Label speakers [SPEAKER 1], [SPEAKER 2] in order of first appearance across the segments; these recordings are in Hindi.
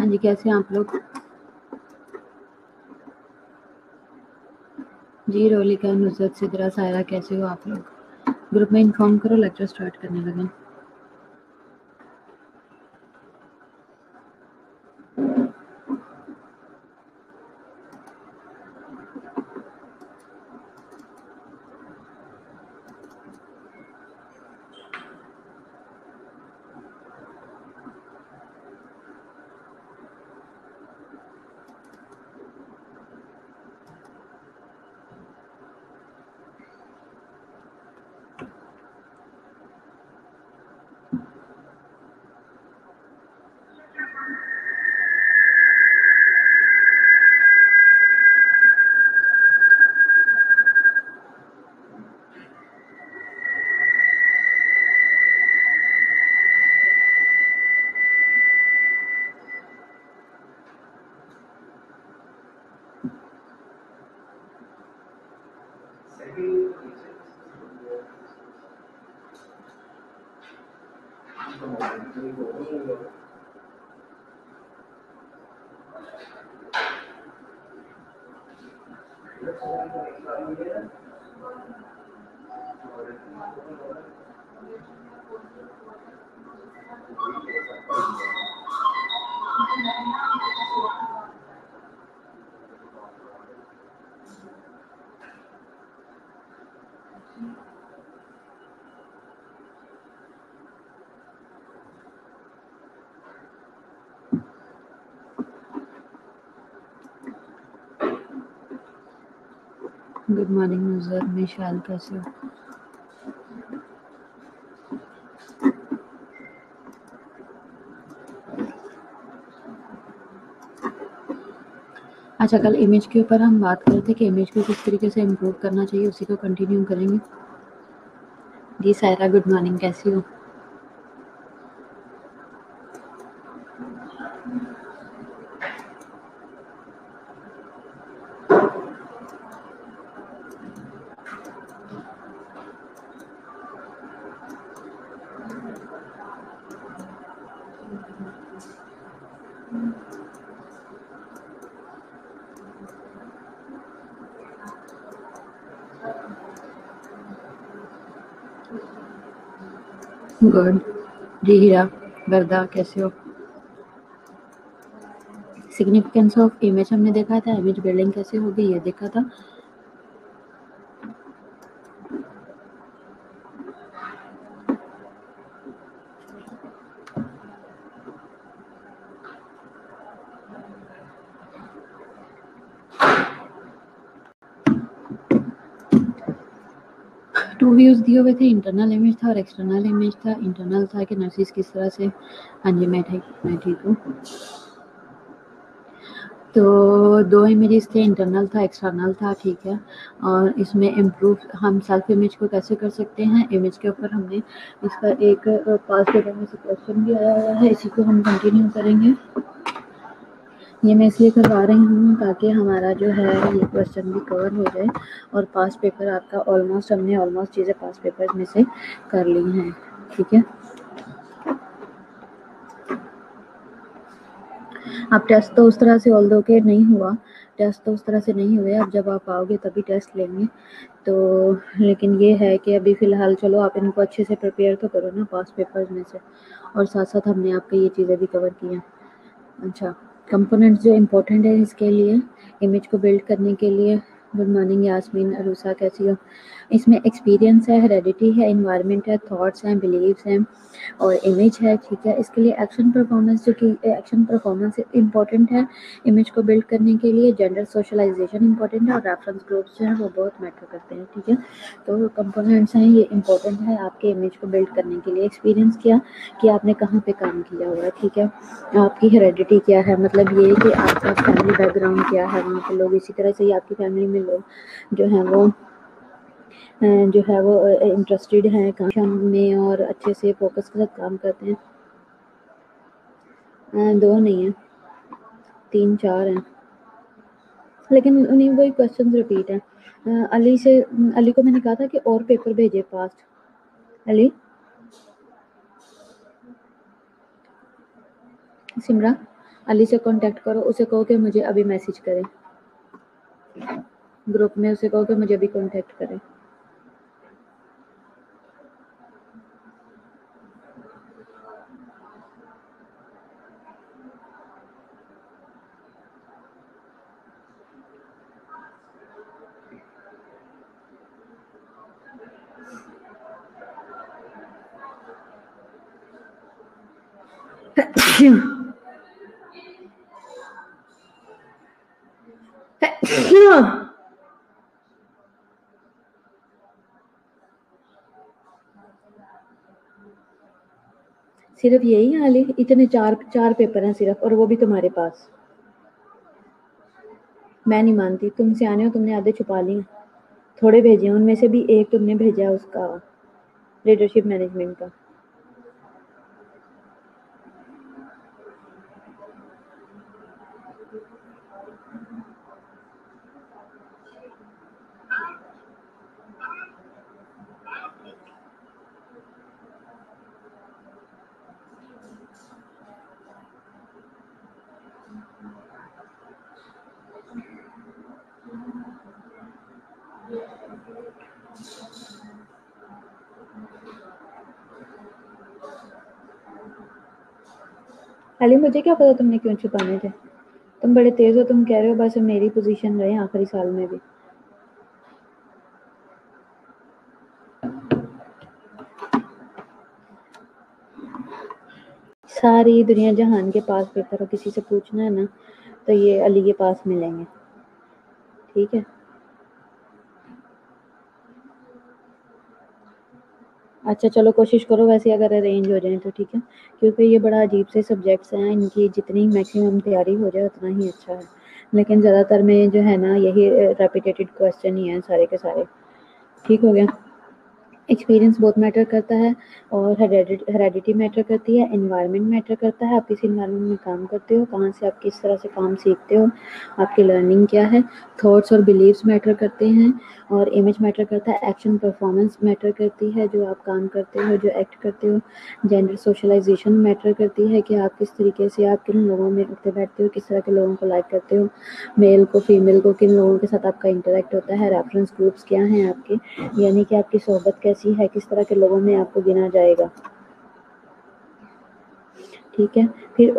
[SPEAKER 1] हाँ जी, कैसे हैं आप लोग? जी रोलिका, नुसरत, सिद्रा, सायरा, कैसे हो आप लोग? ग्रुप में इन्फॉर्म करो, लेक्चर स्टार्ट करने लगे। गुड मॉर्निंग नुसरत, मिशाल, कैसे हो? अच्छा, कल इमेज के ऊपर हम बात कर रहे थे कि इमेज को किस तरीके से इम्प्रूव करना चाहिए, उसी को कंटिन्यू करेंगे। जी सायरा, गुड मॉर्निंग, कैसी हो? गुड। जी हीरा, वर्दा, कैसे हो? सिग्निफिकेंस ऑफ इमेज हमने देखा था, इमेज बिल्डिंग कैसे होगी ये देखा था। टू व्यूज दिए हुए थे, इंटरनल इमेज था और एक्सटर्नल इमेज था। इंटरनल था कि नर्सिस किस तरह से, हाँ जी मैं ठीक हूँ। तो दो इमेजेस थे, इंटरनल था, एक्सटर्नल था, ठीक है। और इसमें इम्प्रूव हम सेल्फ इमेज को कैसे कर सकते हैं, इमेज के ऊपर हमने इसका एक पास पेपर में से क्वेश्चन भी आया हुआ है, इसी को हम कंटिन्यू करेंगे। ये मैं इसलिए करवा रही हूँ ताकि हमारा जो है ये क्वेश्चन भी कवर हो जाए और पास पेपर आपका हमने ऑलमोस्ट चीज़ें पास पेपर में से कर ली हैं, ठीक है। अब टेस्ट तो उस तरह से ऑल दो के नहीं हुआ, टेस्ट तो उस तरह से नहीं हुए, अब जब आप आओगे तभी टेस्ट लेंगे। तो लेकिन ये है कि अभी फ़िलहाल चलो आप इनको अच्छे से प्रिपेयर तो करो ना पास पेपर्स में से, और साथ साथ हमने आपके ये चीज़ें भी कवर की हैं। अच्छा, कंपोनेंट्स जो इम्पोर्टेंट है इसके लिए, इमेज को बिल्ड करने के लिए। गुड मॉर्निंग यास्मीन, अरूसा, कैसी हो? इसमें एक्सपीरियंस है, हेरेडिटी है, इन्वायरमेंट है, थॉट्स हैं, बिलीव्स हैं और इमेज है, ठीक है। इसके लिए एक्शन परफॉर्मेंस, जो कि एक्शन परफॉर्मेंस इंपॉर्टेंट है इमेज को बिल्ड करने के लिए। जेंडर सोशलाइजेशन इंपॉर्टेंट है और रेफरेंस ग्रुप्स जो हैं वो बहुत मैटर करते हैं, ठीक है। तो कंपोनेंट्स हैं, ये इंपॉर्टेंट है आपके इमेज को बिल्ड करने के लिए। एक्सपीरियंस क्या कि आपने कहाँ पे काम किया हुआ है, ठीक है। आपकी हेरेडिटी क्या है, मतलब ये कि आपका फैमिली बैकग्राउंड क्या है, वहाँ पे लोग इसी तरह से ही आपकी फैमिली में लोग जो है वो इंटरेस्टेड हैं काम में और अच्छे से फोकस के साथ काम करते हैं। दो नहीं है, 3-4 हैं, लेकिन उन्हीं वही क्वेश्चन रिपीट हैं। अली को मैंने कहा था कि और पेपर भेजे फास्ट। अली, सिमरा, अली से कांटेक्ट करो, उसे कहो कि मुझे अभी मैसेज करे, ग्रुप में उसे कहो कि मुझे अभी कांटेक्ट करे। सिर्फ यही हाल है? इतने चार चार पेपर हैं सिर्फ, और वो भी तुम्हारे पास। मैं नहीं मानती, तुम सियाने हो, तुमने आधे छुपा लिए। थोड़े भेजे हैं, उनमें से भी एक तुमने भेजा है उसका, लीडरशिप मैनेजमेंट का। अली मुझे क्या पता तुमने क्यों छुपाने थे, तुम बड़े तेज हो, तुम कह रहे हो बस मेरी पोजीशन रहे आखिरी साल में भी। सारी दुनिया जहान के पास पेपर हो, किसी से पूछना है ना तो ये अली के पास मिलेंगे, ठीक है। अच्छा चलो कोशिश करो वैसे, अगर अरेंज हो जाए तो ठीक है, क्योंकि ये बड़ा अजीब से सब्जेक्ट्स हैं, इनकी जितनी मैक्सिमम तैयारी हो जाए उतना ही अच्छा है। लेकिन ज़्यादातर में जो है ना यही रेपिटेटेड क्वेश्चन ही हैं सारे के सारे। ठीक हो गया। एक्सपीरियंस बहुत मैटर करता है, और हेरेडिटी मैटर करती है, एनवायरनमेंट मैटर करता है, आप किस एनवायरनमेंट में काम करते हो, कहाँ से आप किस तरह से काम सीखते हो, आपकी लर्निंग क्या है, थॉट्स और बिलीव्स मैटर करते हैं, और इमेज मैटर करता है, एक्शन परफॉर्मेंस मैटर करती है, जो आप काम करते हो, जो एक्ट करते हो, जेंडर सोशलाइजेशन मैटर करती है कि आप किस तरीके से, आप किन लोगों में उठते बैठते हो, किस तरह के लोगों को लाइक करते हो, मेल को, फीमेल को, किन लोगों के साथ आपका इंटरेक्ट होता है, रेफरेंस ग्रुप्स क्या हैं आपके, यानी कि आपकी सोहबत कैसी है, किस तरह के लोगों में आपको गिना जाएगा। ठीक है। फिर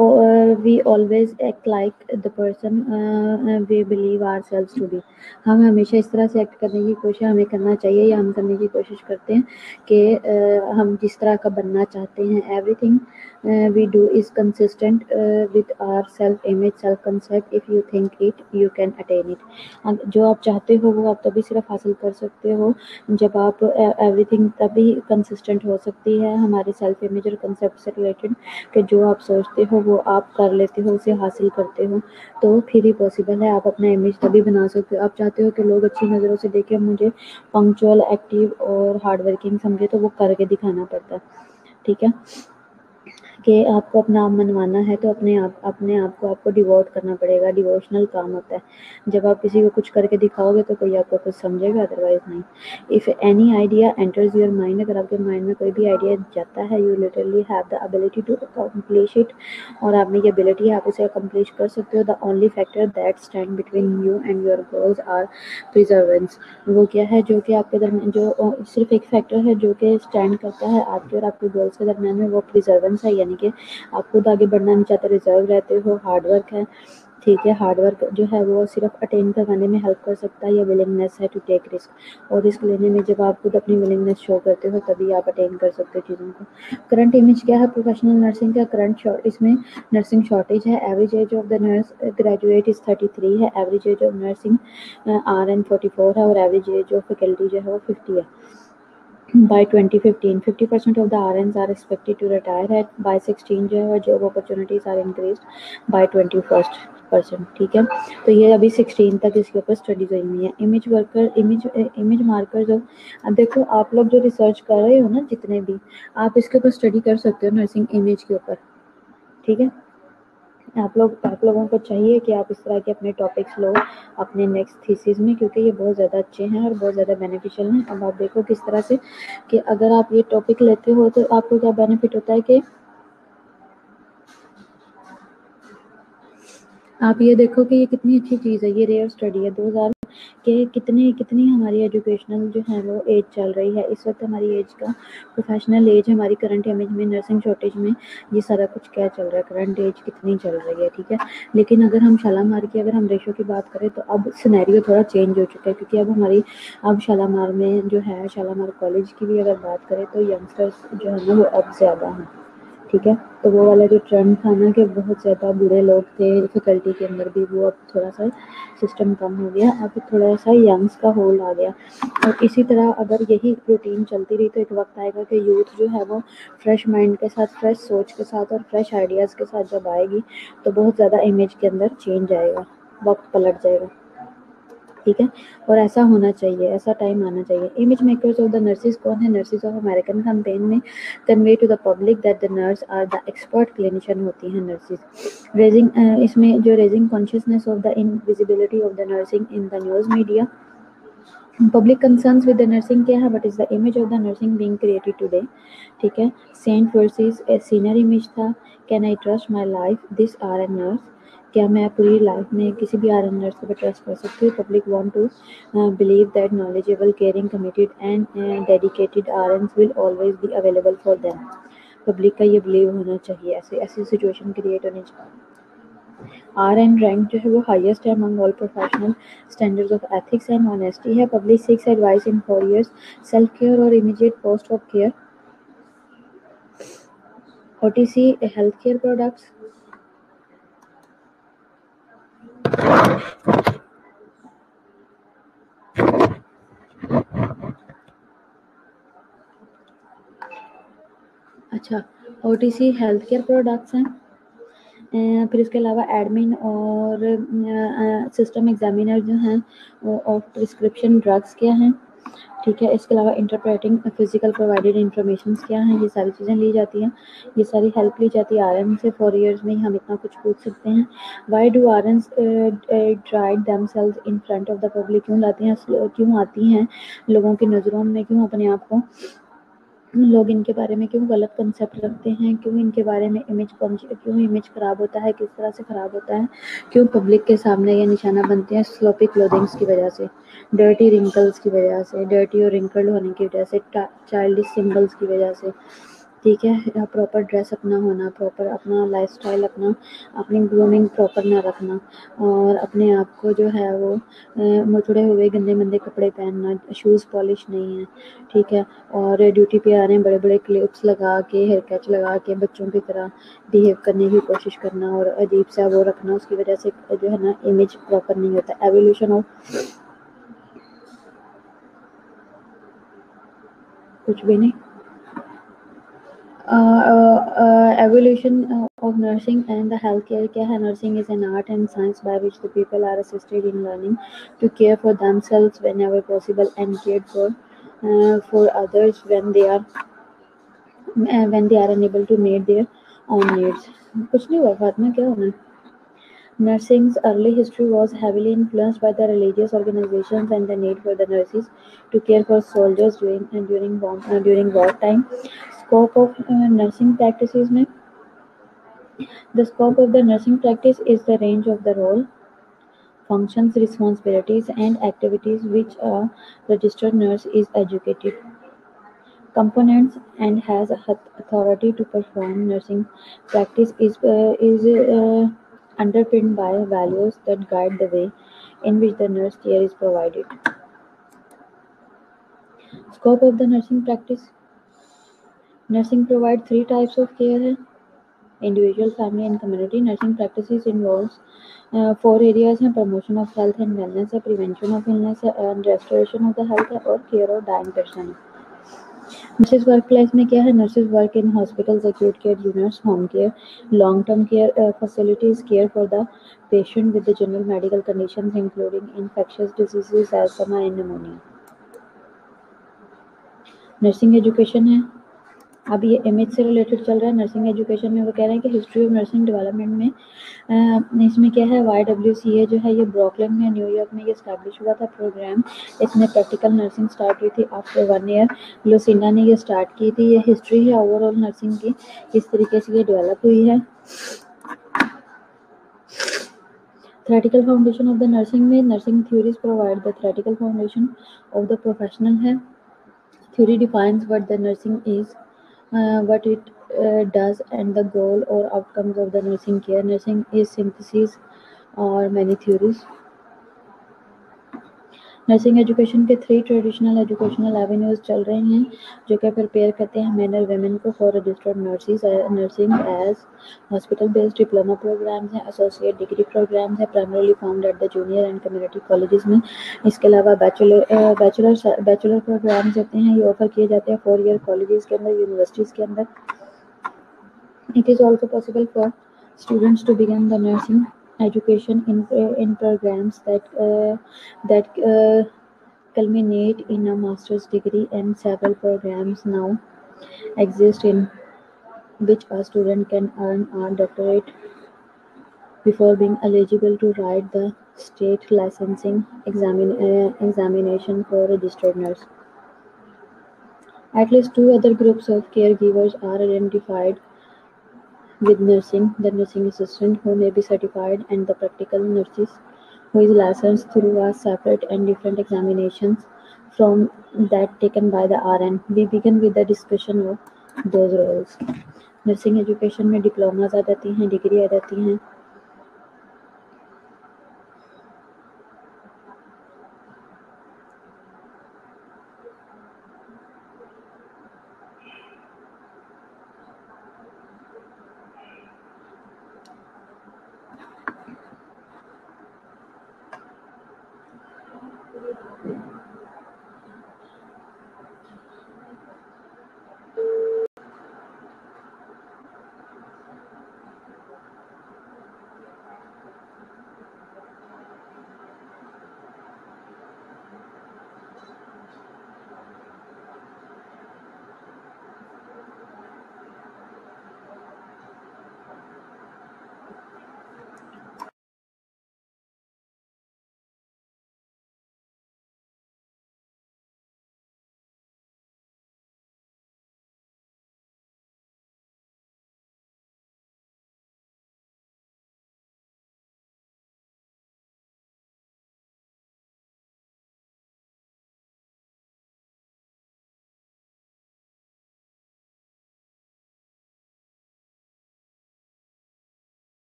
[SPEAKER 1] we always act like the person we believe are selves to be. हम हमेशा इस तरह से एक्ट करने की कोशिश हमें करना चाहिए, या हम करने की कोशिश करते हैं कि हम जिस तरह का बनना चाहते हैं। Everything we do is consistent with our self image, self concept. If you think it you can attain it. जो आप चाहते हो वो आप तभी सिर्फ हासिल कर सकते हो जब आप एवरीथिंग तभी कंसिस्टेंट हो सकती है हमारे सेल्फ इमेज और कंसेप्ट से रिलेटेड, कि जो आप सोचते हो वो आप कर लेते हो, उसे हासिल करते हो, तो फिर ही पॉसिबल है। आप अपना इमेज तभी बना सकते हो। आप चाहते हो कि लोग अच्छी नज़रों से देखें मुझे, पंक्चुअल, एक्टिव और हार्ड वर्किंग समझे, तो वो करके दिखाना पड़ता है। ठीक है, कि आपको अपना आप मनवाना है तो अपने आप को आपको डिवोट करना पड़ेगा। डिवोशनल काम होता है। जब आप किसी को कुछ करके दिखाओगे तो कोई आपको कुछ समझेगा, अदरवाइज नहीं। If any idea enters your mind, अगर आपके माइंड में कोई भी आइडिया जाता है, you literally have the ability to accomplish it, और आप में ये एबिलिटी है, आप उसे अकम्प्लिश कर सकते हो। The only factor that stand between you and your goals are perseverance. वो क्या है जो कि आपके दरमियान, जो सिर्फ एक फैक्टर है जो कि स्टैंड करता है आपके और आपके गोल्स के दरमियान में, वो प्रिजर्वेंस है, यानी कि आप खुद आगे बढ़ना नहीं चाहते, रिजर्व रहते हो। हार्ड वर्क है, ठीक है। हार्ड वर्क जो है वो सिर्फ अटेन करवाने में हेल्प कर सकता है, या विलिंगनेस है टू टेक रिस्क, और रिस्क लेने में जब आप खुद अपनी विलिंगनेस शो करते हो तभी आप अटेन कर सकते हो चीज़ों को। करंट इमेज क्या है प्रोफेशनल नर्सिंग का? करंट शॉर्ट, इसमें नर्सिंग शॉर्टेज है। Average age of the nurse graduate is 33 है। Average age of nursing RN 44 है, और एवरेज एज ऑफ फैकल्टी जो है वो 50 है। By 2015, 50% of the RNs are expected to retire at by 16 जो है, job opportunities are increased by 21%। ठीक है, तो ये अभी 16 तक इसके ऊपर स्टडीज हुई है। Image worker, image markers of, अब देखो आप लोग जो रिसर्च कर रहे हो ना, जितने भी, आप इसके ऊपर स्टडी कर सकते हो नर्सिंग इमेज के ऊपर। ठीक है, आप लोगों को चाहिए कि आप इस तरह के अपने टॉपिक्स लो अपने नेक्स्ट थीसिस में, क्योंकि ये बहुत ज़्यादा अच्छे हैं और बहुत ज़्यादा बेनिफिशियल हैं। अब आप देखो किस तरह से, कि अगर आप ये टॉपिक लेते हो तो आपको क्या बेनिफिट होता है कि आप ये देखो कि ये कितनी अच्छी चीज़ है, ये रेयर स्टडी है 2000 के कितनी हमारी एजुकेशनल जो है वो एज चल रही है इस वक्त, हमारी एज का प्रोफेशनल एज हमारी करंट इमेज में नर्सिंग शॉर्टेज में ये सारा कुछ क्या चल रहा है, करंट एज कितनी चल रही है, ठीक है। लेकिन अगर हम शालामार की अगर हम रेशो की बात करें तो अब सिनेरियो थोड़ा चेंज हो चुका है, क्योंकि अब शालामार में जो है शालामार कॉलेज की भी अगर बात करें तो यंगस्टर्स जो है ना वो अब ज़्यादा हैं, ठीक है। तो वो वाला जो ट्रेंड था ना कि बहुत ज़्यादा बुरे लोग थे फैकल्टी के अंदर भी, वो अब थोड़ा सा सिस्टम कम हो गया, अब थोड़ा सा यंग्स का होल आ गया। और इसी तरह अगर यही रूटीन चलती रही तो एक वक्त आएगा कि यूथ जो है वो फ्रेश माइंड के साथ, फ्रेश सोच के साथ और फ्रेश आइडियाज़ के साथ जब आएगी तो बहुत ज़्यादा इमेज के अंदर चेंज आएगा, वक्त पलट जाएगा, ठीक है। और ऐसा होना चाहिए, ऐसा टाइम आना चाहिए। Image makers of the nurses कौन है? नर्सेज ऑफ अमेरिकन कैंपेन में convey to the public that the nurse are the expert clinician होती हैं नर्सेज। रेजिंग इसमें जो raising consciousness of the invisibility of the nursing in the news media, public concerns with the nursing क्या है, what is the image of the nursing being created today, ठीक है। Saint versus a senior image था, can I trust my life this R N nurse, क्या मैं पूरी लाइफ में किसी भी आर एन नर्स को ट्रस्ट कर सकती हूँ। Public want to believe that knowledgeable caring committed and dedicated R N will always be available for them. Public का ये बिलीव होना चाहिए, ऐसे ऐसी सिचुएशन क्रिएट होनी चाहिए। आर एन रैंक जो है वो हाईएस्ट है among all professional standards of ethics and honesty है। Public seeks advice in 4 years self care और immediate post of care, OTC health care products. अच्छा, ओटीसी हेल्थ केयर प्रोडक्ट्स हैं। फिर इसके अलावा एडमिन और सिस्टम एग्जामिनर जो हैं और प्रिस्क्रिप्शन ड्रग्स क्या हैं, ठीक है। इसके अलावा इंटरप्रेटिंग फिजिकल प्रोवाइडेड इंफॉर्मेशन क्या हैं, ये सारी चीज़ें ली जाती हैं, ये सारी हेल्प ली जाती है आर से। 4 years में ही हम इतना कुछ पूछ सकते हैं। Why do R N dried themselves in front of the public, क्यों लाती हैं, क्यों आती हैं लोगों की नज़रों में, क्यों अपने आप को लोग इनके बारे में क्यों गलत कंसेप्ट रखते हैं, क्यों इनके बारे में क्यों इमेज ख़राब होता है, किस तरह से ख़राब होता है, क्यों पब्लिक के सामने ये निशाना बनते हैं, स्लोपी क्लोथिंग्स की वजह से, डर्टी रिंकल्स की वजह से, डर्टी और रिंकल्ड होने की वजह से, चाइल्डिश सिंबल्स की वजह से, ठीक है। प्रॉपर ड्रेस अपना होना, प्रॉपर अपना लाइफस्टाइल अपनी ग्रूमिंग प्रॉपर ना रखना, और अपने आप को जो है वो मुचड़े हुए गंदे मंदे कपड़े पहनना, शूज़ पॉलिश नहीं है, ठीक है। और ड्यूटी पे आ रहे हैं बड़े बड़े क्लिप्स लगा के, हेयर कैच लगा के बच्चों की तरह बिहेव करने की कोशिश करना और अजीब सा वो रखना, उसकी वजह से जो है ना इमेज प्रॉपर नहीं होता। एवोल्यूशन ऑफ कुछ भी नहीं, evolution of nursing and the healthcare क्या है? Nursing is an art and science by which the people are assisted in learning to care for themselves whenever possible and cared for others when they are unable to meet their own needs। कुछ नहीं हुआ फातिमा, क्या होना है? Nursing's early history was heavily influenced by the religious organizations and the need for the nurses to care for soldiers during wartime। Scope of nursing practices में, the scope of the nursing practice is the range of the role, functions, responsibilities, and activities which a registered nurse is educated, components, and has authority to perform. Nursing practice is underpinned by values that guide the way in which the nurse care is provided। Scope of the nursing practice: nursing provide 3 types of care है: individual, family, and community। Nursing practices involves 4 areas हैं: promotion of health and wellness है, prevention of illness है, and restoration of the health है, और care of dying person है। नर्सेज वर्क प्लेस में क्या है? Nurses work in hospitals, acute care units, home care, long term care facilities, care for the patient with the general medical conditions including infectious diseases, asthma and pneumonia. Nursing education है, अब ये इमेज से रिलेटेड चल रहा है। नर्सिंग एजुकेशन में वो कह रहे हैं कि हिस्ट्री ऑफ नर्सिंग डेवलपमेंट में इसमें क्या है, YWCA जो है ये ब्रुकलिन में, न्यूयॉर्क में ये स्टैब्लिश हुआ था प्रोग्राम। इसमें प्रैक्टिकल नर्सिंग स्टार्ट हुई थी आफ्टर 1 year। लुसिना ने ये स्टार्ट की थी। ये हिस्ट्री है ओवरऑल नर्सिंग की, किस तरीके से ये डेवलप हुई है। Theoretical foundation of the nursing में nursing theories provide the theoretical foundation of the professional है. Theory defines what the nursing is, what it does, and the goal or outcomes of the nursing care. Nursing is synthesis or many theories. Nursing education के 3 ट्रेडिशनल एजुकेशनल एवेन्यूज चल रहे हैं जो कि प्रिपेयर करते हैं मेन और वेमेन को for registered nurses. Nursing as hospital based diploma programs हैं, एसोसिएट डिग्री प्रोग्राम्स हैं, primarily found at the junior and community colleges में. इसके अलावा बैचलर प्रोग्राम्स होते हैं, ये ऑफर किए जाते हैं 4 ईयर कॉलेजेस के अंदर, यूनिवर्सिटीज़ के अंदर. It is also possible for students to begin the nursing education in programs that culminate in a master's degree, and several programs now exist in which a student can earn a doctorate before being eligible to write the state licensing examination for registered nurse. At least 2 other groups of caregivers are identified with nursing: the nursing assistant, who may be certified, and the practical nurses, who is licensed through a separate and different examinations from that taken by the RN. We begin with the discussion of those roles. Nursing education में डिप्लोमाज आ जाती हैं, डिग्री आ जाती हैं.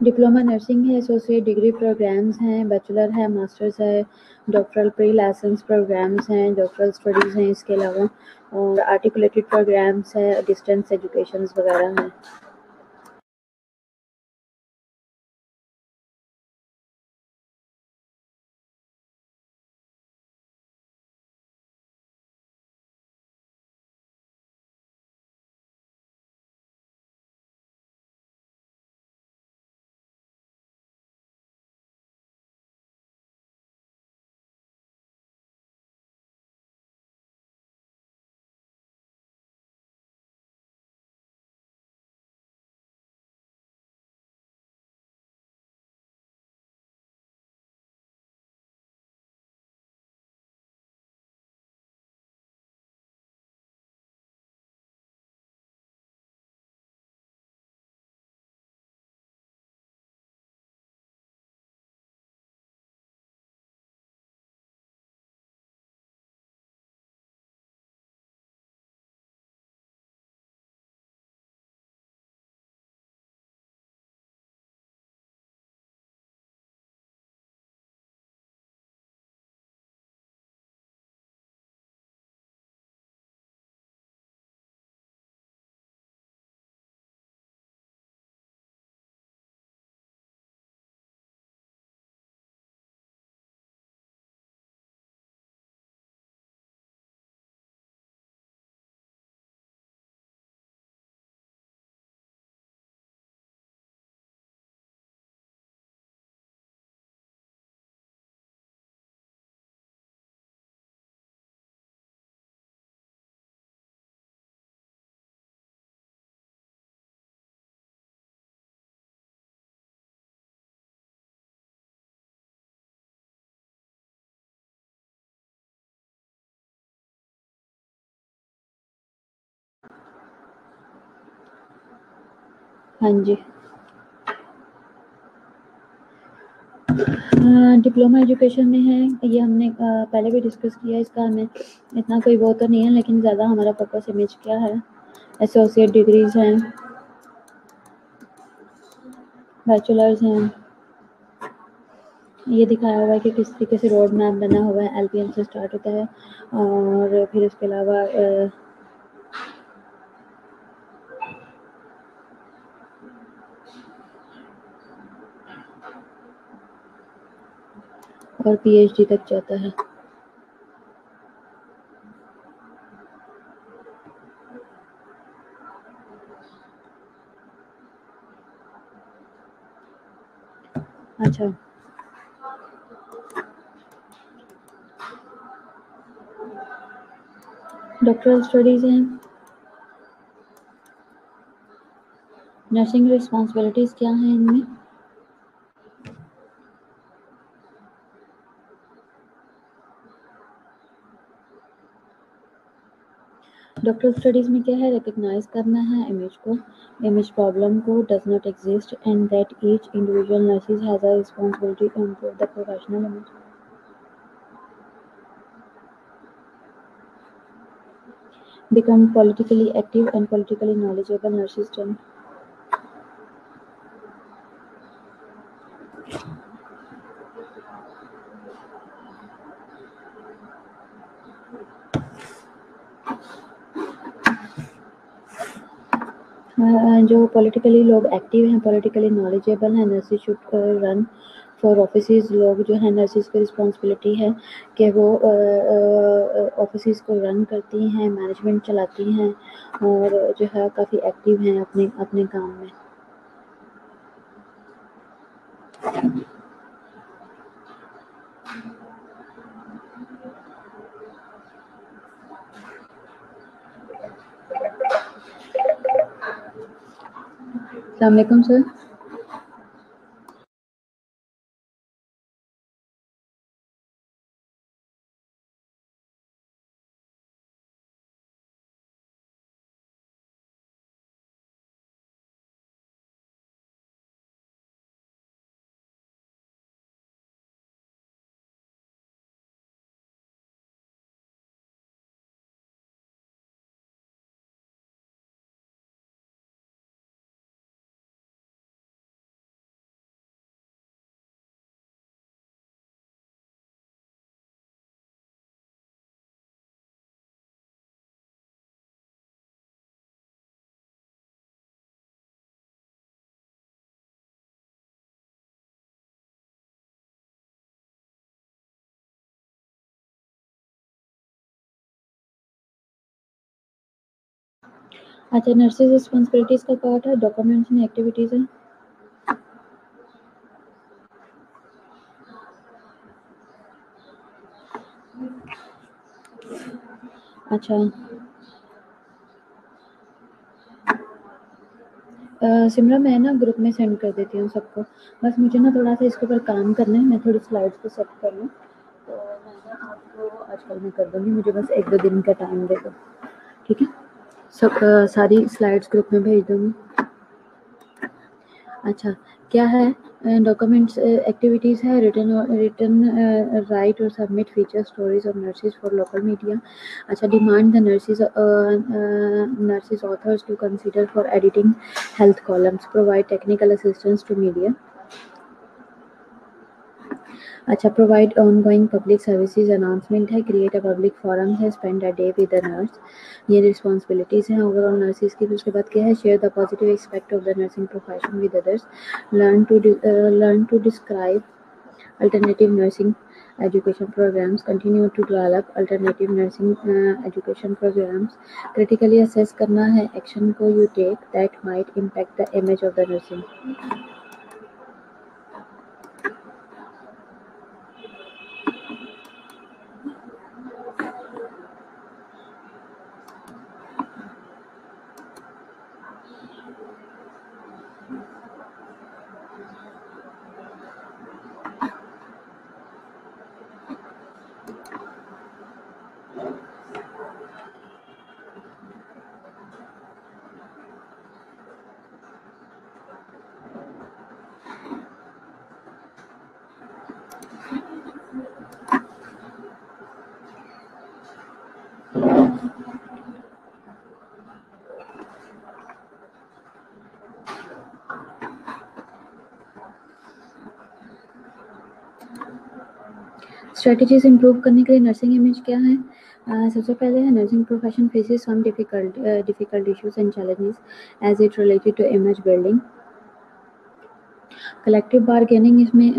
[SPEAKER 1] डिप्लोमा नर्सिंग है, एसोसिएट डिग्री प्रोग्राम्स हैं, बैचलर है, मास्टर्स है, डॉक्टरल प्री लाइसेंस प्रोग्राम्स हैं, डॉक्टरल स्टडीज़ हैं इसके अलावा, और आर्टिकुलेटेड प्रोग्राम्स है, डिस्टेंस एजुकेशंस वगैरह हैं. हाँ जी। डिप्लोमा एजुकेशन में है, ये हमने पहले भी डिस्कस किया, इसका हमें इतना कोई वो तो नहीं है, लेकिन ज़्यादा हमारा फोकस इमेज क्या है, एसोसिएट डिग्रीज हैं, बैचलर्स हैं, ये दिखाया हुआ है कि किस तरीके से रोड मैप बना हुआ है, एलपीएम से स्टार्ट होता है, और फिर उसके अलावा और पीएचडी तक जाता है। अच्छा, डॉक्टरल स्टडीज़ हैं, नर्सिंग रिस्पॉन्सिबिलिटीज़ क्या हैं इनमें? डॉक्टरल स्टडीज़ में क्या है, रिकॉग्नाइज करना है इमेज को, इमेज प्रॉब्लम को, does not exist and that each individual nurses has a responsibility to improve the professional image. Become politically active and politically knowledgeable nurses tend जो पॉलिटिकली लोग एक्टिव हैं, पॉलिटिकली नॉलेजेबल हैं, nurses should run for offices, लोग जो हैं नर्सेज की रिस्पॉन्सिबिलिटी है कि वो ऑफिसेज को रन करती हैं, मैनेजमेंट चलाती हैं, और जो है काफ़ी एक्टिव हैं अपने अपने काम में। अस्सलाम वालेकुम सर। अच्छा, नर्सेज रिस्पॉन्सिबिलिटीज़ का पार्ट है, डॉक्यूमेंट्स एंड एक्टिविटीज़ है। अच्छा, सिमरन मैं ना ग्रुप में सेंड कर देती हूँ सबको, बस मुझे ना थोड़ा सा इसके ऊपर काम करना है, मैं थोड़ी स्लाइड्स को सेट कर लूँ, तो मैं ना आपको आजकल मैं कर दूँगी, मुझे बस 1-2 दिन का टाइम दे दो, ठीक है? सब सारी स्लाइड्स ग्रुप में भेज दूँगी। अच्छा, क्या है, डॉक्यूमेंट्स एक्टिविटीज़ है, रिटन राइट और submit feature stories of nurses for local media. अच्छा, demand the nurses authors to consider for editing health columns, provide technical assistance to media. अच्छा, provide ongoing public services announcement है, क्रिएट अ पब्लिक फोरम है, spend a day with a nurse, ये रिस्पॉन्सिबिलिटीज़ हैं ओवरऑल नर्सेज की। उसके बाद क्या है, share the positive aspect of the nursing profession with others, learn to describe alternative nursing education programs, continue to develop alternative nursing education programs, critically assess करना है action को you take that might impact the image of the nursing। Strategies improve करने के लिए नर्सिंग इमेज क्या है? सबसे पहले है nursing profession faces some difficult issues and challenges as it related to image building. Collective bargaining इसमें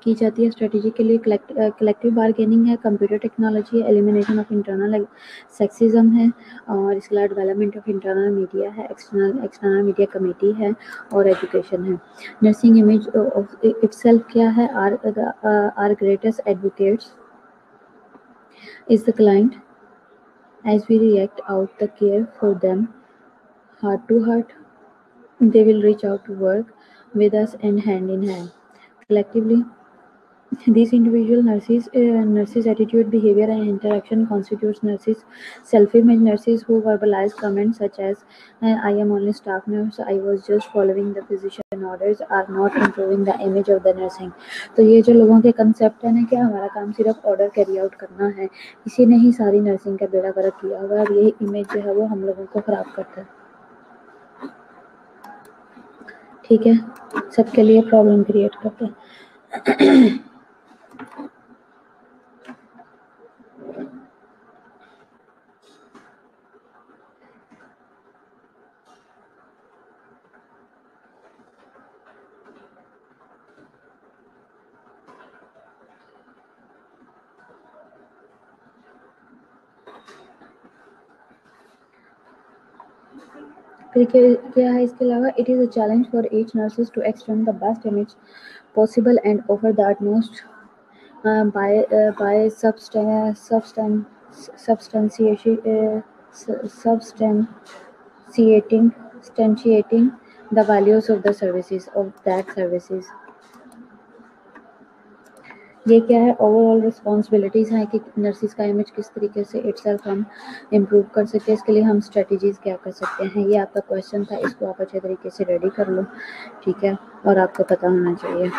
[SPEAKER 1] की जाती है स्ट्रेटजी के लिए। कलेक्टिव बारगेनिंग है, कंप्यूटर टेक्नोलॉजी है, एलिमिनेशन ऑफ इंटरनल सेक्सिज्म है, और इसके अलावा डेवलपमेंट ऑफ इंटरनल मीडिया है, एक्सटर्नल मीडिया कमेटी है, और एजुकेशन है। नर्सिंग इमेज इटसेल्फ क्या है? Our greatest advocates is the client as we react out the care for them heart to heart. They will reach out to work with us and hand in hand. Collectively, these individual nurses' attitude, behavior, and interaction constitutes nurses' self-image. Nurses who verbalize comments such as "I am only staff nurse," "I was just following the physician orders," are not improving the image of the nursing. तो ये जो लोगों के कंसेप्ट है ना कि हमारा काम सिर्फ ऑर्डर कैरी आउट करना है, इसी ने ही सारी नर्सिंग का बेड़ा गर्क किया हुआ है, और यही इमेज जो है वो हम लोगों को खराब करता है। ठीक है, सबके लिए प्रॉब्लम क्रिएट करता है। फिर क्या है इसके अलावा? It is a challenge for each nurses to extend the best image possible and offer the utmost by substantiating the values of the services of that services. ये क्या है? ओवरऑल रिस्पॉन्सिबिलिटीज़ हैं कि नर्सिस का इमेज किस तरीके से इटसेल्फ हम इम्प्रूव कर सकते हैं, इसके लिए हम स्ट्रेटजीज़ क्या कर सकते हैं। ये आपका क्वेश्चन था, इसको आप अच्छे तरीके से रेडी कर लो, ठीक है, और आपको पता होना चाहिए।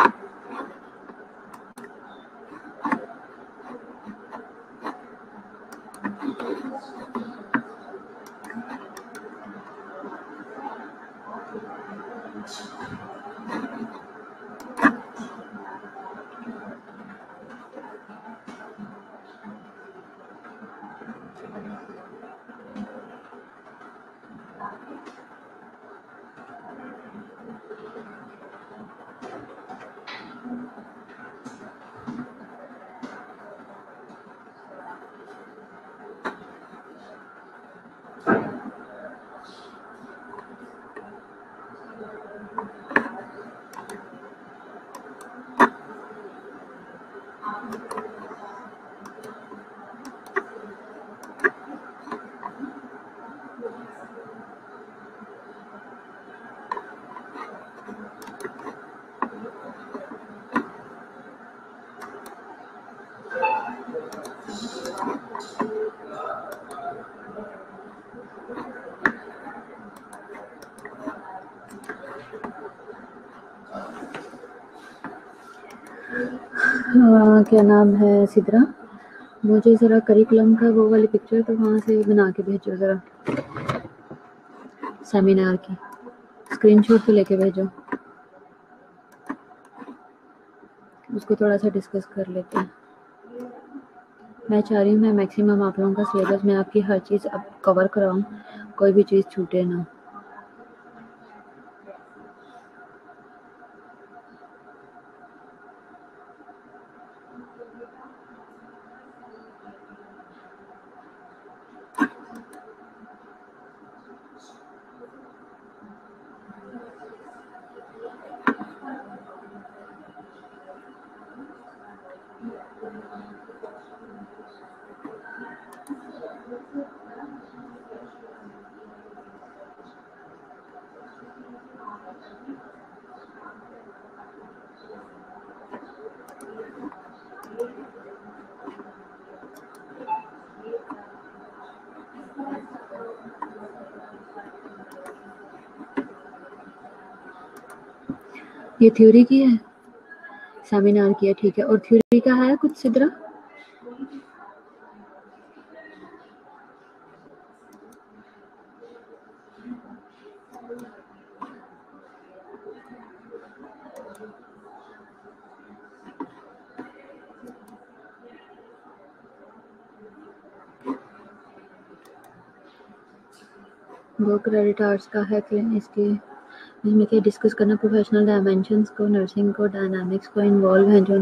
[SPEAKER 1] क्या नाम है सिद्रा, मुझे ज़रा करिकुलम का वो वाली पिक्चर तो वहाँ से बना के भेजो ज़रा, सेमिनार की स्क्रीनशॉट तो लेके भेजो, उसको थोड़ा सा डिस्कस कर लेते हैं। मैं चाह रही हूँ मैं मैक्सिमम आप लोगों का सिलेबस में आपकी हर चीज़ अब कवर कराऊँ, कोई भी चीज़ छूटे ना। ये थ्योरी की है, सेमिनार की है, ठीक है, और थ्योरी का है कुछ सिद्रा? 2 क्रेडिट आवर्स का है इसके इसमें क्या डिस्कस करना प्रोफेशनल डायमेंशंस को, नर्सिंग को, डायनामिक्स को इन्वॉल्व हैं जो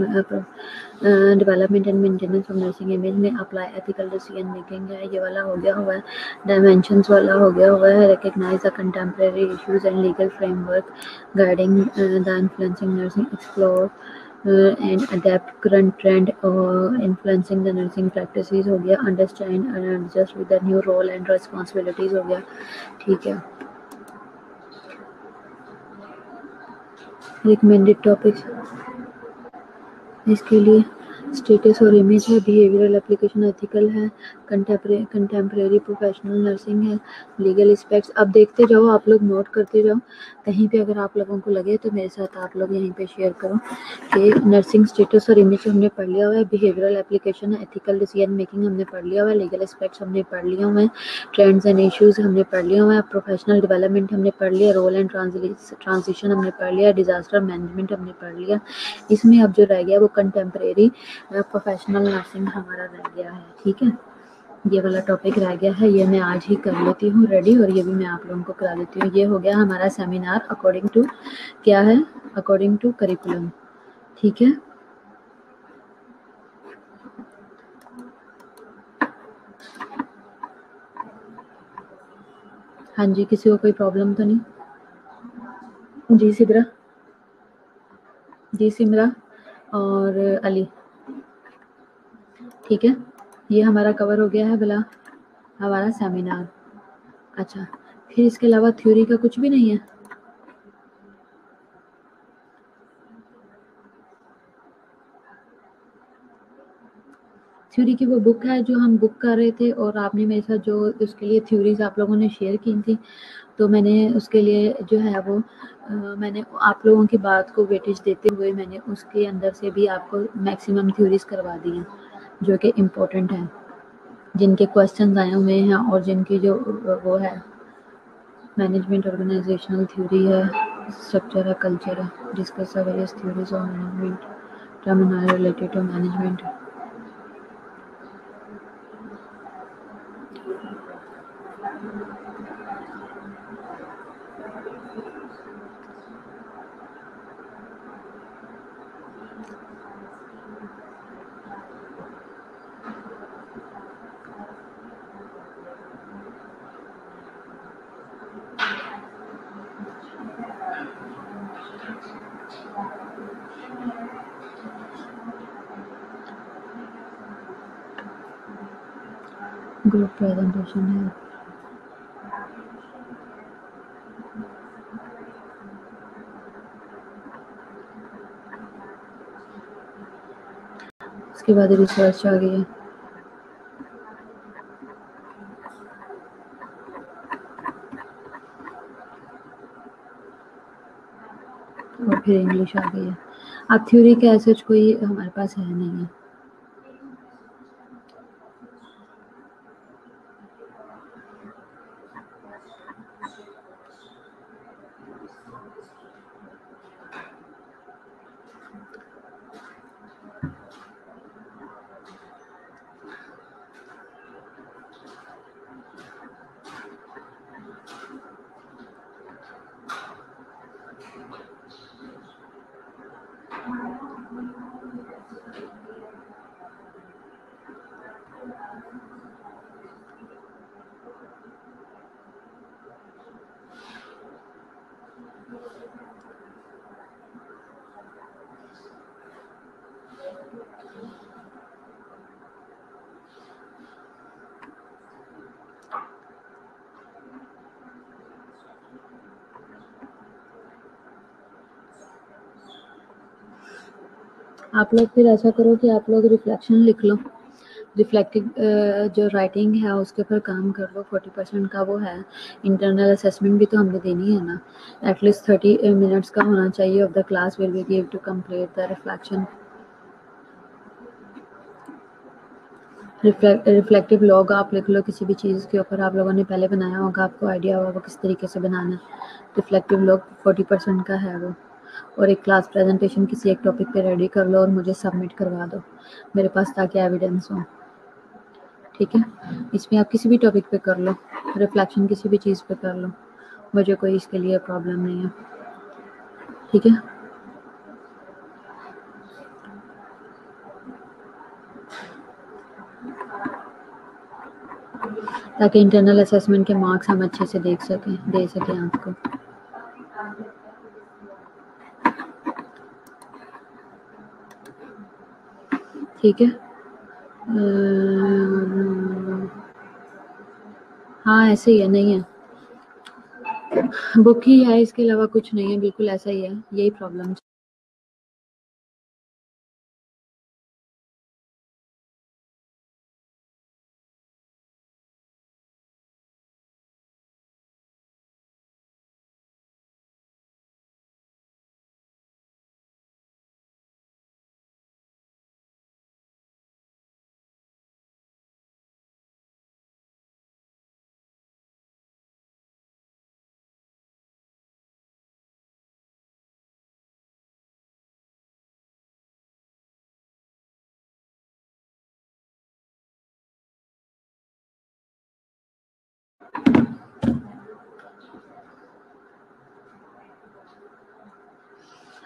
[SPEAKER 1] development and maintenance of nursing image में अप्लाई एथिकल डिसीजन मेकिंग है, ये वाला हो गया हुआ है। डायमेंशंस वाला हो गया हुआ है recognize the contemporary issues and legal framework guiding the influencing nursing, explore and adapt current trend influencing the nursing practices हो गया, understand and adjust with the new role and responsibilities हो गया। ठीक है, रिकमेंडेड टॉपिक्स इसके लिए स्टेटस और इमेज है, बिहेवियरल एप्लीकेशन एथिकल है, कंटेम्प्रेरी प्रोफेशनल नर्सिंग है, लीगल एस्पेक्ट्स। अब देखते जाओ, आप लोग नोट करते जाओ, कहीं पे अगर आप लोगों को लगे तो मेरे साथ आप लोग यहीं पे शेयर करो कि नर्सिंग स्टेटस और इमेज हमने पढ़ लिया हुआ है, बिहेवियरल एप्लीकेशन है, एथिकल डिसीजन मेकिंग हमने पढ़ लिया हुआ है, लीगल एस्पेक्ट्स हमने पढ़ लिए हुए हैं, ट्रेंड्स एंड इश्यूज हमने पढ़ लिए हुए हैं, प्रोफेशनल डेवलपमेंट हमने पढ़ लिया, रोल एंड ट्रांजिशन हमने पढ़ लिया, डिजास्टर मैनेजमेंट हमने पढ़ लिया। इसमें अब जो रह गया वो कंटेम्प्रेरी प्रोफेशनल नर्सिंग हमारा रह गया है। ठीक है, ये वाला टॉपिक रह गया है, ये मैं आज ही कर लेती हूँ रेडी, और ये भी मैं आप लोगों को करा देती हूँ। ये हो गया हमारा सेमिनार अकॉर्डिंग टू क्या है, अकॉर्डिंग टू करिकुलम। ठीक है, हाँ जी, किसी को कोई प्रॉब्लम तो नहीं? जी सिब्रा, जी सिमरा और अली। ठीक है, ये हमारा कवर हो गया है भला हमारा सेमिनार। अच्छा, फिर इसके अलावा थ्योरी का कुछ भी नहीं है? थ्योरी की वो बुक है जो हम बुक कर रहे थे, और आपने मेरे साथ जो उसके लिए थ्योरीज आप लोगों ने शेयर की थी, तो मैंने उसके लिए जो है वो मैंने आप लोगों की बात को वेटेज देते हुए मैंने उसके अंदर से भी आपको मैक्सिमम थ्योरीज करवा दी हैं जो कि इम्पोर्टेंट हैं, जिनके क्वेश्चन आए हुए हैं, और जिनकी जो वो है मैनेजमेंट ऑर्गेनाइजेशनल थ्योरी है, स्ट्रक्चर है, कल्चर है, discuss various theories of management, terminology related to management. Group presentation है, उसके बाद रिसर्च आ गई है, और फिर इंग्लिश आ गई है। अब थ्योरी का ऐसा कोई हमारे पास है नहीं है। आप लोग फिर ऐसा करो कि आप लोग रिफ्लेक्शन लिख लो, रिफ्लेक्टिव जो राइटिंग है उसके ऊपर काम कर लो। 40% का वो है, इंटरनल असेसमेंट भी तो हमने देनी है ना, एटलीस्ट 30 मिनट्स का होना चाहिए of the class will be give to complete the reflection. Reflective log आप लिख लो किसी भी चीज़ के ऊपर, आप लोगों ने पहले बनाया होगा, आपको आइडिया होगा किस तरीके से बनाना है। रिफ्लेक्टिव लॉग 40% का है वो, और एक क्लास प्रेजेंटेशन किसी एक टॉपिक पे रेडी कर लो और मुझे सबमिट करवा दो मेरे पास, ताकि एविडेंस हो। ठीक है, इसमें आप किसी भी टॉपिक पे कर लो। रिफ्लेक्शन किसी भी चीज़ पे कर लो, मुझे कोई इसके लिए प्रॉब्लम नहीं है, ठीक है। ताकि इंटरनल असेसमेंट के मार्क्स हम अच्छे से दे सकें आपको। ठीक है। हाँ ऐसे ही है, नहीं है, बुक ही है, इसके अलावा कुछ नहीं है, बिल्कुल ऐसा ही है, यही प्रॉब्लम।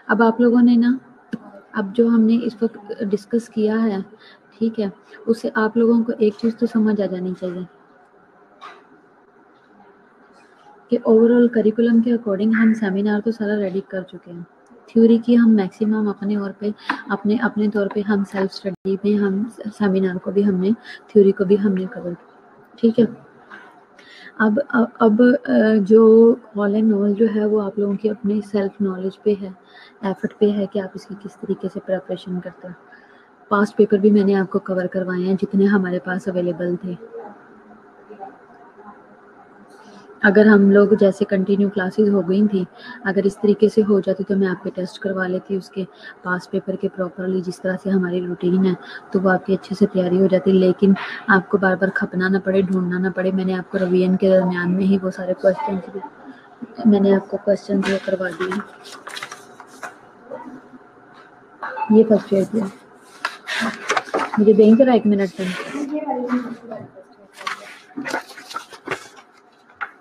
[SPEAKER 1] अब आप लोगों ने ना, अब जो हमने इस वक्त डिस्कस किया है, ठीक है, उससे आप लोगों को एक चीज़ तो समझ आ जानी चाहिए कि ओवरऑल करिकुलम के अकॉर्डिंग हम सेमिनार तो सारा रेडी कर चुके हैं। थ्योरी की हम मैक्सिमम अपने और पे अपने तौर पे हम सेल्फ स्टडी में हम सेमिनार को भी हमने, थ्योरी को भी हमने कवर, ठीक है। अब जो ऑल एंड ऑल जो है वो आप लोगों की अपने सेल्फ नॉलेज पे है, एफर्ट पे है कि आप इसकी किस तरीके से प्रिपरेशन करते हैं। पास्ट पेपर भी मैंने आपको कवर करवाए हैं जितने हमारे पास अवेलेबल थे। अगर हम लोग जैसे कंटिन्यू क्लासेस हो गई थी, अगर इस तरीके से हो जाती तो मैं आपके टेस्ट करवा लेती उसके पास पेपर के प्रॉपरली, जिस तरह से हमारी रूटीन है, तो वो आपकी अच्छे से तैयारी हो जाती, लेकिन आपको बार बार खपना ना पड़े, ढूंढना ना पड़े। मैंने आपको रिवीजन के दरमियान में ही वो सारे क्वेश्चन भी मैंने आपको क्वेश्चन जो करवा दिए। ये फर्स्ट ईयर किया, मुझे देंगे जरा 1 मिनट में,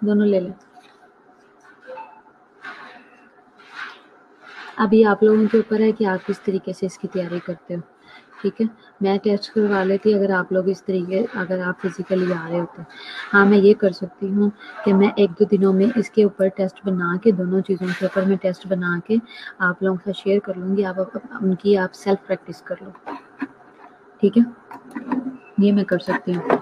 [SPEAKER 1] दोनों ले लें। अभी आप लोगों के ऊपर है कि आप किस तरीके से इसकी तैयारी करते हो, ठीक है। मैं टेस्ट करवा लेती अगर आप लोग इस तरीके, अगर आप फिजिकली आ रहे होते। हाँ मैं ये कर सकती हूँ कि मैं 1-2 दिनों में इसके ऊपर टेस्ट बना के, दोनों चीज़ों के ऊपर मैं टेस्ट बना के आप लोगों के साथ शेयर कर लूँगी, आप उनकी आप सेल्फ प्रैक्टिस कर लो, ठीक है। ये मैं कर सकती हूँ।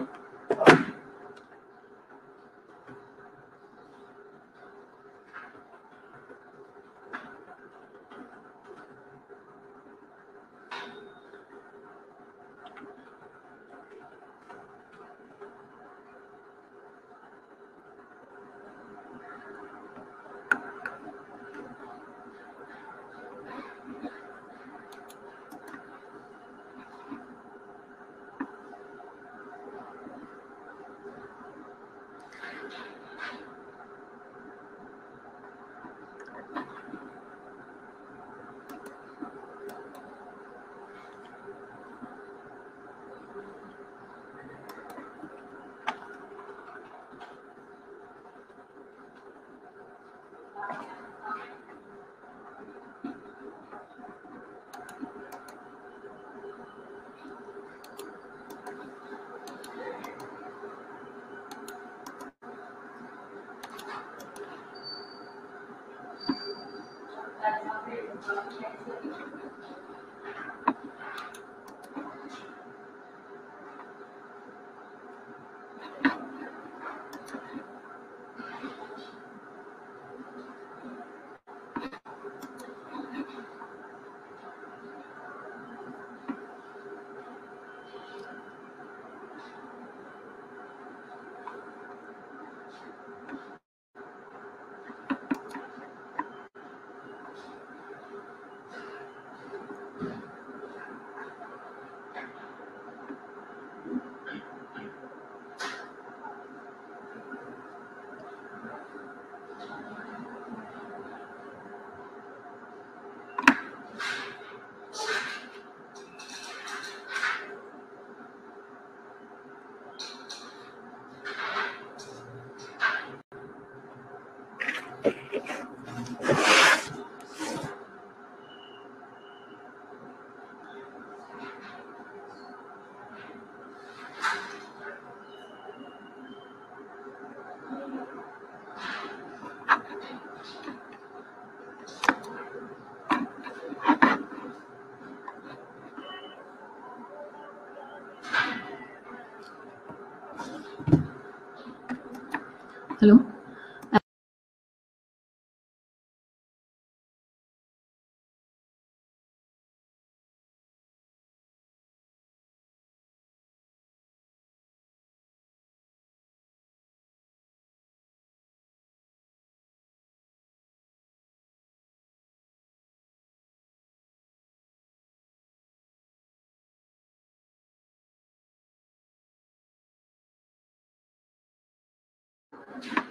[SPEAKER 1] हेलो।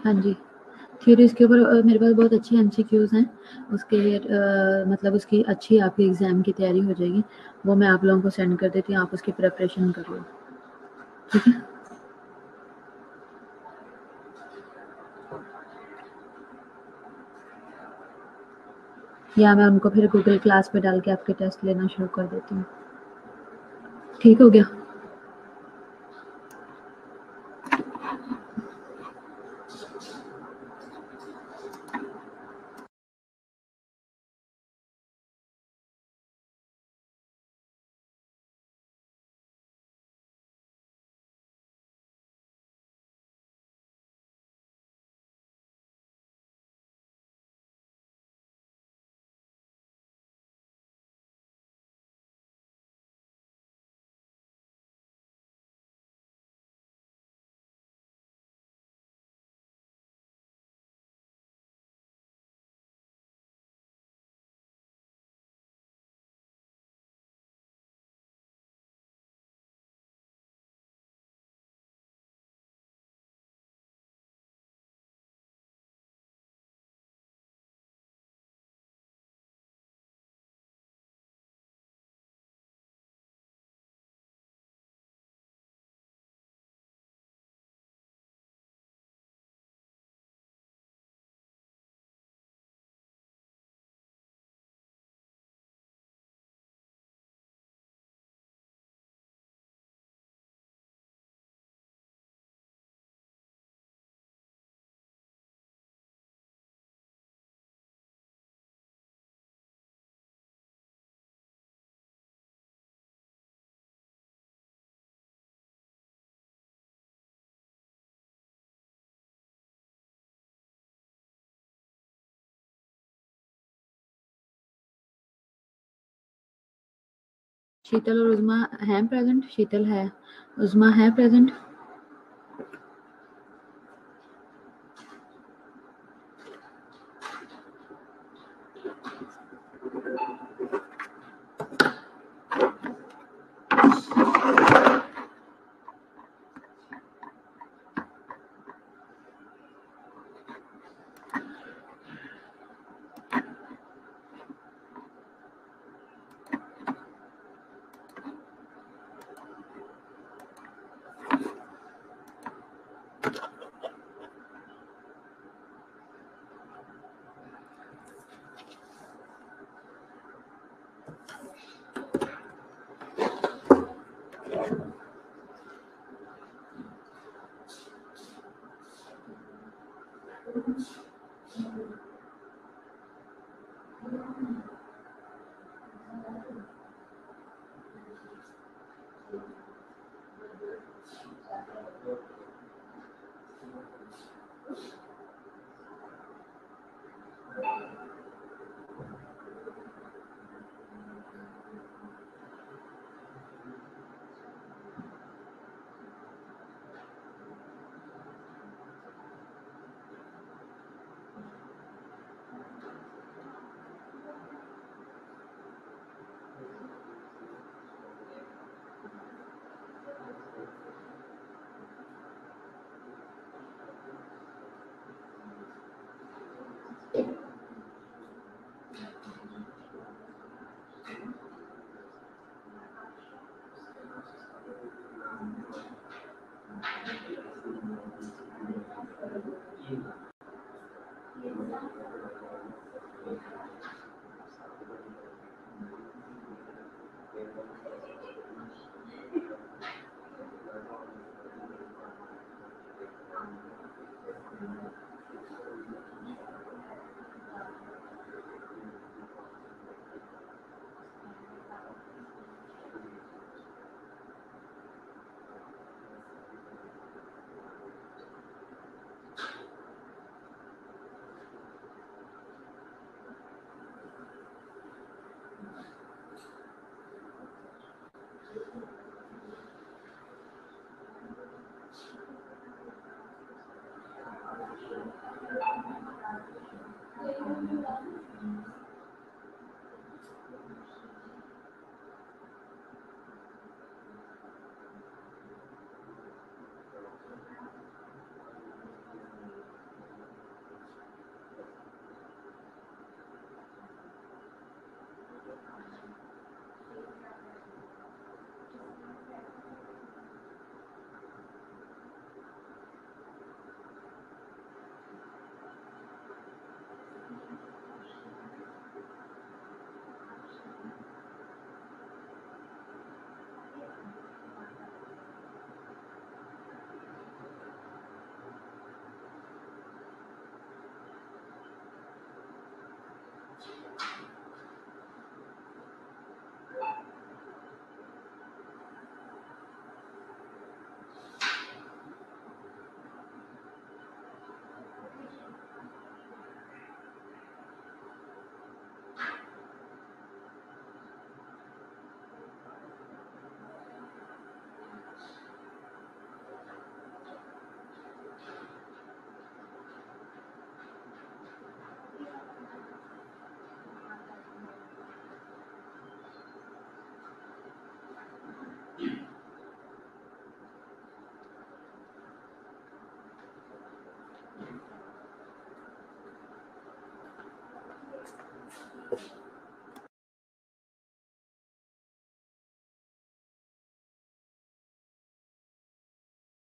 [SPEAKER 1] हाँ जी, थ्योरीज़ के ऊपर मेरे पास बहुत अच्छी एमसीक्यूज़ हैं, उसके लिए मतलब उसकी अच्छी आपकी एग्ज़ाम की तैयारी हो जाएगी, वो मैं आप लोगों को सेंड कर देती हूँ, आप उसकी प्रिपरेशन कर लो, ठीक है? या मैं उनको फिर गूगल क्लास पे डाल के आपके टेस्ट लेना शुरू कर देती हूँ। ठीक हो गया? शीतल और उज़मा हैं प्रेज़ेंट? शीतल है, उज़मा है प्रेज़ेंट?